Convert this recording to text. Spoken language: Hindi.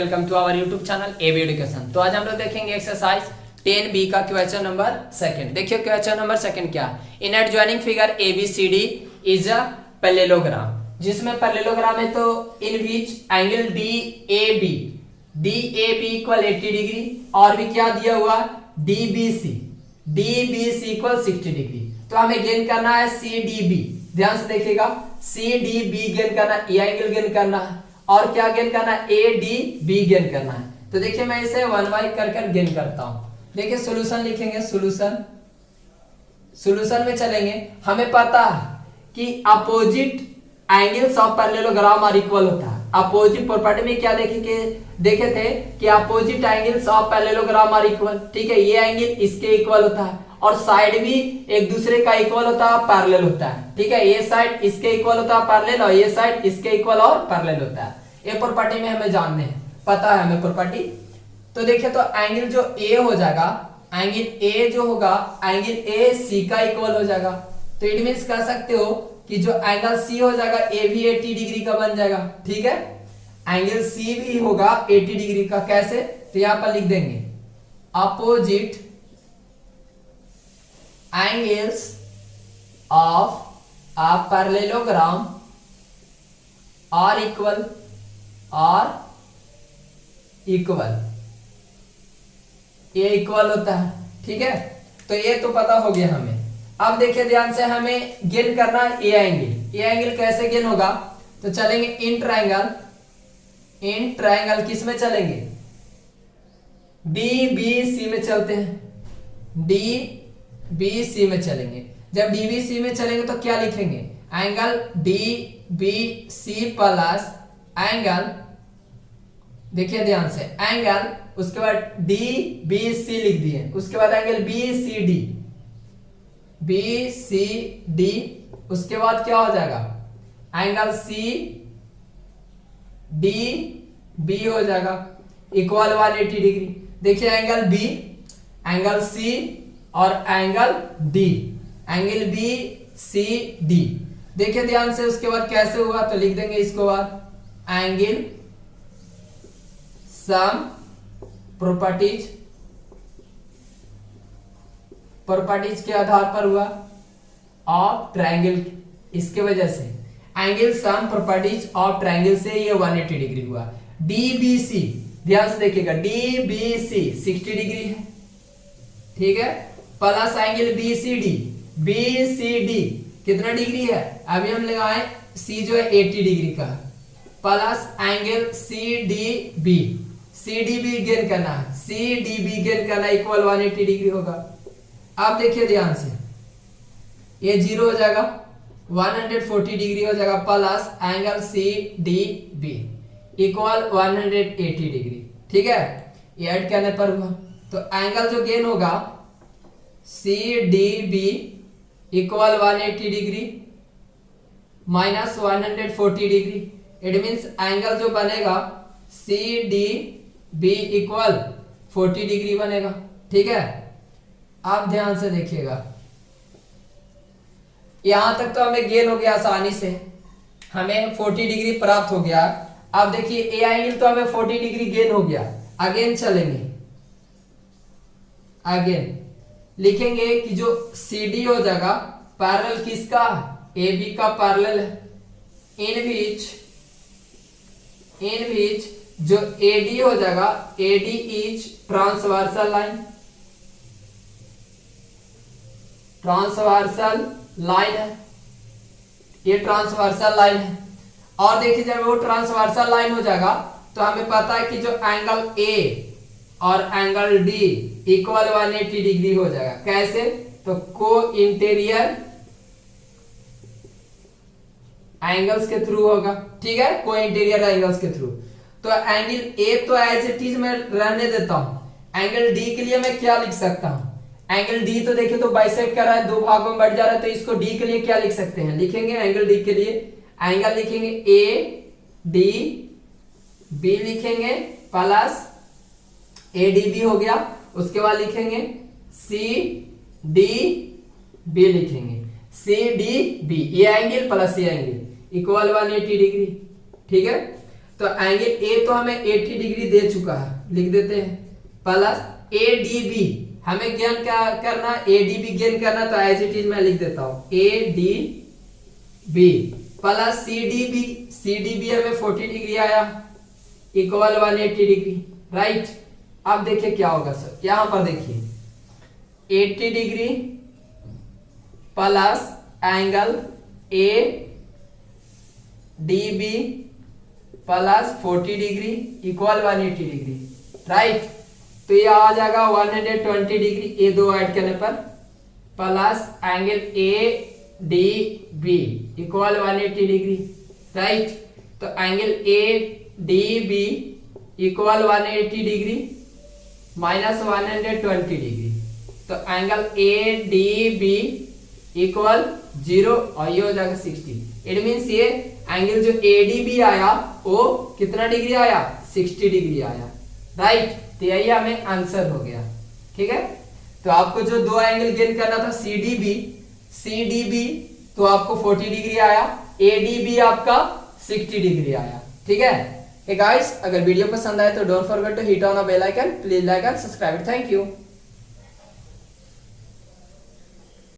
Welcome to our YouTube channel A B education. तो आज हम लोग देखेंगे एक्सरसाइज 10B का क्वेश्चन नंबर सेकंड। देखिए क्वेश्चन नंबर सेकंड क्या, in adjoining figure ABCD is a parallelogram, जिसमें पैरेललोग्राम है तो in which angle DAB equal 80 degree और भी क्या दिया हुआ DBC इक्वल 60 डिग्री। तो हमें गेन करना है CDB, ध्यान से देखिएगा CDB गेन करना, ए एंगल गेन करना है और क्या गेन करना है ADB गेन करना है। तो देखिए मैं इसे 1 बाई कर गेन करता हूं। देखिए सॉल्यूशन लिखेंगे, सॉल्यूशन में चलेंगे। हमें पता है कि opposite angles of parallelogram are equal होता है। अपोजिट प्रॉपर्टी में क्या देखे थे कि opposite angles of parallelogram are equal. ठीक है, ये एंगल इसके इक्वल होता है और साइड भी एक दूसरे का इक्वल होता है, पैरेलल होता है। ठीक है, ये साइड इसके इक्वल होता है पैरेलल और ये साइड इसके इक्वल और पैरेलल होता है। ये प्रॉपर्टी में हमें जानने हैं, पता है हमें प्रॉपर्टी। तो देखिए तो एंगल जो ए हो जाएगा, एंगल ए जो होगा एंगल ए सी का इक्वल हो जाएगा। तो इट मींस कह सकते हो कि जो एंगल सी हो जाएगा ए भी 80 डिग्री का बन जाएगा। ठीक है, एंगल सी भी होगा 80 डिग्री का। कैसे, तो यहां पर लिख देंगे opposite angles of a parallelogram are equal ये इक्वल होता है। ठीक है, तो ये तो पता हो गया हमें। अब देखिए ध्यान से, हमें गेन करना है ए एंगल। ए एंगल कैसे गेन होगा, तो चलेंगे इन ट्रायंगल किस में चलेंगे DBC में चलते हैं, DBC में चलेंगे। जब DBC में चलेंगे तो क्या लिखेंगे, एंगल DBC प्लस एंगल, देखिए ध्यान से, एंगल उसके बाद DBC लिख दिए, उसके बाद एंगल BCD, उसके बाद क्या हो जाएगा एंगल CDB हो जाएगा इक्वल 180 डिग्री। देखिए एंगल B, एंगल C और एंगल D, एंगल BCD। देखिए ध्यान से, उसके बाद कैसे हुआ तो लिख देंगे इसको बाद एंगल सम प्रॉपर्टीज के आधार पर हुआ ऑफ ट्रायंगल। इसके वजह से angle sum properties of triangle से ये 180 डिग्री हुआ। DBC, ध्यान से देखिएगा DBC 60 डिग्री है। ठीक है, प्लस एंगल BCD कितना डिग्री है, अभी हम लगाए C जो है 80 डिग्री का, प्लस एंगल CDB गेन करना है, CDB गेन करना इक्वल 180 डिग्री होगा। अब देखिए ध्यान से, ये 0 हो जाएगा, 140 डिग्री हो जाएगा, plus angle CDB equal 180 degree. ठीक है, ये ऐड करने पर हुआ। तो एंगल जो गेन होगा CDB equal 180 degree minus 140 degree. It means angle जो बनेगा CDB इक्वल 40 डिग्री बनेगा। ठीक है, आप ध्यान से देखिएगा, यहां तक तो हमें गेन हो गया आसानी से, हमें 40 डिग्री प्राप्त हो गया। अब देखिए ए एंगल तो हमें 40 डिग्री गेन हो गया। अगेन चलेंगे, अगेन लिखेंगे कि जो CD हो जाएगा पैरेलल किसका, AB का पैरेलल है, इन विच जो AD हो जाएगा AD इज ट्रांसवर्सल लाइन है, ये ट्रांसवर्सल लाइन है। और देखिए जब वो ट्रांसवर्सल लाइन हो जाएगा तो हमें पता है कि जो एंगल A और एंगल D इक्वल 180 डिग्री हो जाएगा। कैसे, तो को इंटीरियर एंगल्स के थ्रू होगा। ठीक है, को इंटीरियर एंगल्स के थ्रू। तो एंगल A तो एज इट इज मैं रहने देता हूं। एंगल D के लिए मैं क्या लिख सकता हूं, एंगल D तो देखिए तो बाइसेक्ट कर रहा है, दो भागों में बढ़ जा रहा है, तो इसको D के लिए क्या लिख सकते हैं, लिखेंगे एंगल D के लिए एंगल लिखेंगे ADB लिखेंगे प्लस ADB हो गया। उसके बाद लिखेंगे CDB लिखेंगे, CDB ये एंगल प्लस ये एंगल इक्वल 180 डिग्री। ठीक है, तो एंगल ए तो हमें 80 डिग्री दे चुका है, लिख देते हैं, प्लस ADB हमें ज्ञान क्या करना, ADB ज्ञान करना, तो एज इट इज मैं लिख देता हूं ADB प्लस CDB हमें 40 डिग्री आया इक्वल 180 डिग्री, राइट। अब देखिए क्या होगा सर, यहां पर देखिए 80 degree plus angle ADB plus 40 degree equal 180 degree, right. तो ये आ जाएगा 120 डिग्री, ये दो ऐड करने पर, plus angle ADB equal 180 degree, right. तो angle ADB equal 180 degree minus 120 degree, तो एंगल ADB इक्वल 0 और ये हो जाएगा 60। इट मीन्स ये एंगल जो ADB आया वो कितना डिग्री आया, 60 डिग्री आया, राइट। तो यही हमें आंसर हो गया, ठीक है। तो आपको जो दो एंगल गेन करना था CDB तो आपको 40 डिग्री आया, ADB आपका 60 डिग्री आया, ठीक है। हे गाइस, अगर वीडियो पसंद आए तो don't forget to hit on the bell icon, please like and subscribe, thank you.